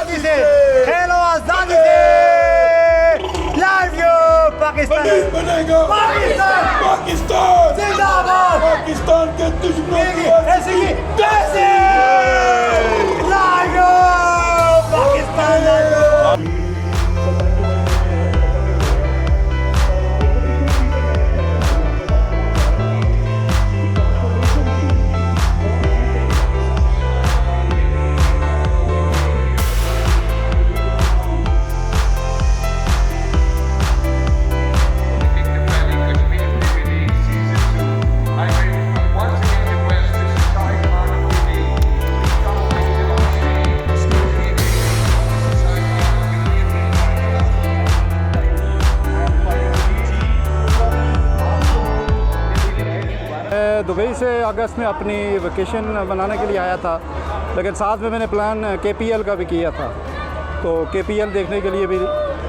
आज़ादी से, खेलो आज़ादी से। Love you Pakistan. बनेगा पाकिस्तान पाकिस्तान जिंदाबाद। पाकिस्तान के दुश्मनों ऐसे की कैसे love you Pakistan love you. Dubai से अगस्त में अपनी वेकेशन बनाने के लिए आया था, लेकिन साथ में मैंने प्लान KPL का भी किया था, तो KPL देखने के लिए भी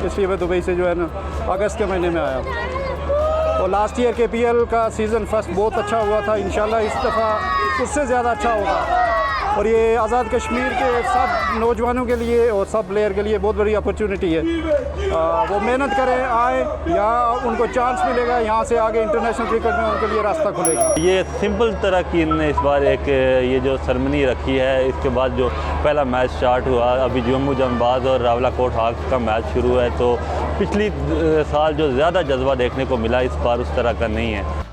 इसलिए मैं दुबई से जो है ना अगस्त के महीने में आया। और लास्ट ईयर KPL का सीज़न फर्स्ट बहुत अच्छा हुआ था, इंशाल्लाह इस दफ़ा उससे ज़्यादा अच्छा होगा। और ये आज़ाद कश्मीर के सब नौजवानों के लिए और सब प्लेयर के लिए बहुत बड़ी अपॉर्चुनिटी है। वो मेहनत करें, आए, यहाँ उनको चांस मिलेगा, यहाँ से आगे इंटरनेशनल क्रिकेट में उनके लिए रास्ता खुलेगा। ये सिंपल तरह की इन्होंने इस बार एक ये जो सेरेमनी रखी है, इसके बाद जो पहला मैच स्टार्ट हुआ, अभी जम्मू जमबाज और रावलाकोट हॉक्स का मैच शुरू है, तो पिछली साल जो ज़्यादा जज्बा देखने को मिला इस बार उस तरह का नहीं है।